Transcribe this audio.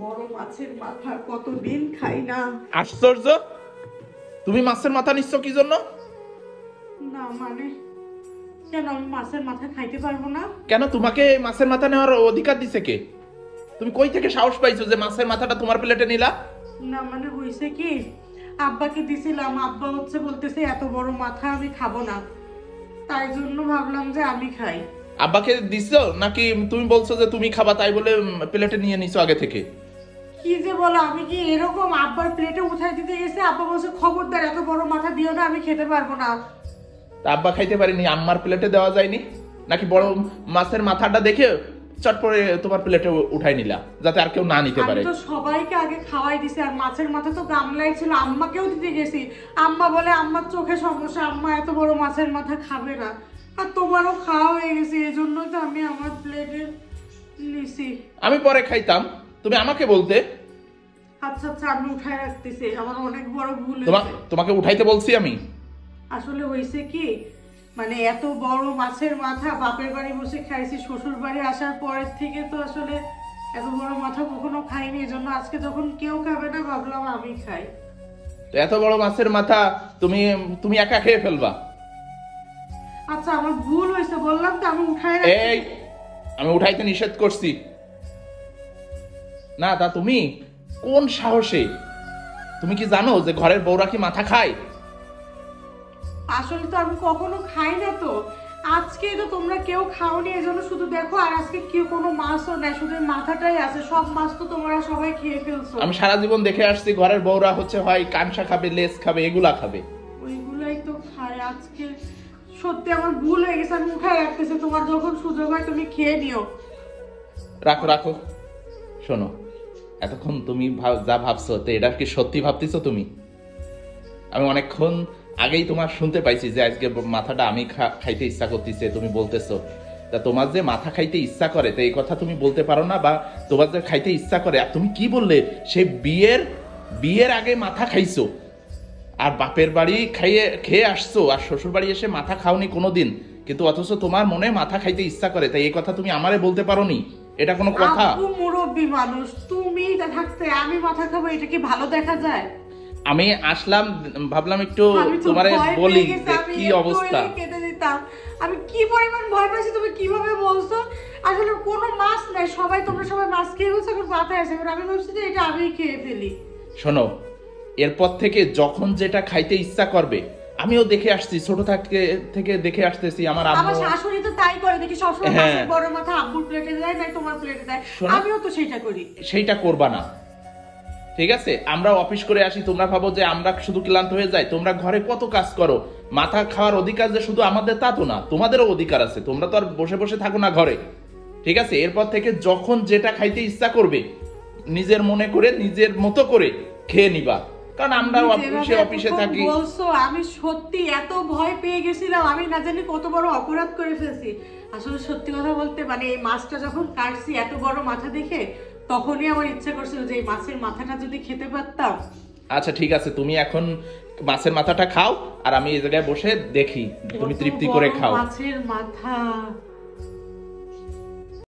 বড় মাছের মাথা কতদিন খাই না। আশ্চর্য, তুমি মাছের মাথা নিচ্ছ কি জন্য? না মানে কেন আমি মাছের মাথা খাইতে পারবো না? কেন তোমাকে মাছের মাথা নেওয়ার অধিকার দিছে কে? তুমি কই থেকে সাহস পাইছো যে মাছের মাথাটা তোমার প্লেটে নিলা? না মানে হইছে কি, আব্বাকে দিছিলাম, আব্বা হচ্ছে বলতেছে এত বড় মাথা আমি খাবো না, তাই জন্য ভাবলাম যে আমি খাই। আব্বাকে দিছো নাকি তুমি বলছো যে তুমি খাবা তাই বলে প্লেটে নিয়ে নিছো আগে থেকে? কি যে বলো, আমি কি এরকম? আব্বার প্লেটে উঠাই দিতে গেছে, আব্বা বলছে খবরদার এত বড় মাথা দিও না, আমি খেতে পারবো না। তা আব্বা খাইতে পারিনি, আম্মার প্লেটে দেওয়া যায়নি নাকি? বড় মাছের মাথাটা দেখে চট করে তোমার প্লেটে উঠাই নিলা যাতে আর কেউ না নিতে পারে? আমি তো সবাইকে আগে খাওয়াই দিছি, আর মাছের মাথা তো গামলাই ছিল, আম্মাকেও দিতে গেছি। আম্মা বলে আম্মার চোখে সমস্যা, আম্মা এত বড় মাছের মাথা খাবে না। আর তোমারও খাওয়া হয়ে গেছে, এই জন্যই তো আমি আমার প্লেটে নিছি। আমি পরে খাইতাম, তুমি আমাকে বলতে। আচ্ছা আচ্ছা, আমি উঠাই রাখতেছি, আমার অনেক বড় ভুল হয়েছে। তোমাকে উঠাইতে বলছি আমি? আসলে হয়েছে কি, মানে এত বড় মাছের মাথা বাপের বাড়ি বসে খাইছি, শ্বশুর বাড়ি আসার পরের থেকে তো আসলে এত বড় মাথা কখনো খাইনি, এজন্য আজকে যখন কেউ খাবে না ভাবলাম আমি খাই। তো এত বড় মাছের মাথা তুমি তুমি একা খেয়ে ফেলবা? আচ্ছা আমার ভুল হয়েছে, বললাম তো আমি উঠাই এই, আমি উঠাইতে নিষেধ করছি না। তা তুমি কোন সাহসে? তুমি কি জানো যে ঘরের বউরা কি মাথা খায়? আসলে তো আমি কখনো খাই না, তো আজকে তো তোমরা কেউ খাওনি, এজন্য শুধু দেখো। আর আজকে কেউ কোনো মাছও নেই, শুধু মাথাটাই আছে, সব মাছ তো তোমরা সবাই খেয়ে ফেলছো। আমি সারা জীবন দেখে আসছি ঘরের বউরা হচ্ছে হয় কানসা খাবে, লেজ খাবে, এগুলা খাবে। ওইগুলাই তো খায়। আজকে সত্যি আমার ভুল হয়ে গেছে, আমি উঠাই রাখতেছি, তোমার যখন সুযোগ হয় তুমি খেয়ে নিও। রাখো রাখো। শোনো, এতক্ষণ তুমি যা ভাবছো তো এটা কি সত্যি ভাবতেছো তুমি? আমি অনেকক্ষণ আগেই তোমার শুনতে পাইছি যে আজকে মাথাটা আমি খাইতে ইচ্ছা করতেছে, তুমি বলতেছো। তা তোমার যে মাথা খাইতে ইচ্ছা করে তো এই কথা তুমি বলতে পারো না? বা তোমার যে খাইতে ইচ্ছা করে, আর তুমি কি বললে সে বিয়ের আগে মাথা খাইছো, আর বাপের বাড়ি খেয়ে আসছো, আর শ্বশুর বাড়ি এসে মাথা খাওনি কোনোদিন, কিন্তু অথচ তোমার মনে মাথা খাইতে ইচ্ছা করে, তাই এই কথা তুমি আমারে বলতে পারো নি? এটা কোনো কথা? আপু মুরব্বি মানুষ, তুমি থাকতে আমি মাথা খাবো, এটা কি ভালো দেখা যায়? আমি আসলাম, ভাবলাম একটু তোমারে বলি কি অবস্থা। কেটে দিতাম, আমি কি পরিমাণ ভয় পাইছি তুমি কিভাবে বলছো। আসলে কোনো মাছ নাই, তোমরা সবাই মাছ খেয়ে গেছো, এখন মাথায় আছে, আমি ভাবছি যে এটা আমি খেয়ে ফেলি। শোনো, এরপর থেকে যখন যেটা খাইতে ইচ্ছা করবে, আমিও দেখে আসছি, ছোট থেকে দেখে আসতেছি আমার আমার শাশুড়ি তো তাই করে, দেখি সবসময় মাছের বড় মাথা আব্বুর প্লেটে দেয় না তোমার প্লেটে দেয়, আমিও তো সেটা করি। সেইটা করবা না, ঠিক আছে? আমরা অফিস করে আসি, তোমরা ভাবো যে আমরা শুধু ক্লান্ত হয়ে যাই? তোমরা ঘরে কত কাজ করো, মাথা খাওয়ার অধিকার যে শুধু আমাদের তা তো না, তোমাদেরও অধিকার আছে, তোমরা তো আর বসে বসে থাকো না ঘরে, ঠিক আছে? এরপর থেকে যখন যেটা খাইতে ইচ্ছা করবে নিজের মনে করে নিজের মতো করে খেয়ে নিবা, কারণ আমরা অফিসে থাকি। বলছো আমি সত্যি এত ভয় পেয়ে গেছিলাম, আমি না জানি কত বড় অপরাধ করে ফেলছি। আসলে সত্যি কথা বলতে মানে এই মাছটা যখন কাটছি এত বড় মাথা দেখে, তখনই আমার ইচ্ছা করছিল যে এই মাছের মাথাটা যদি খেতে পারতাম। আচ্ছা ঠিক আছে, তুমি এখন মাছের মাথাটা খাও, আর আমি এই জায়গায় বসে দেখি তুমি তৃপ্তি করে খাও। মাছের মাথা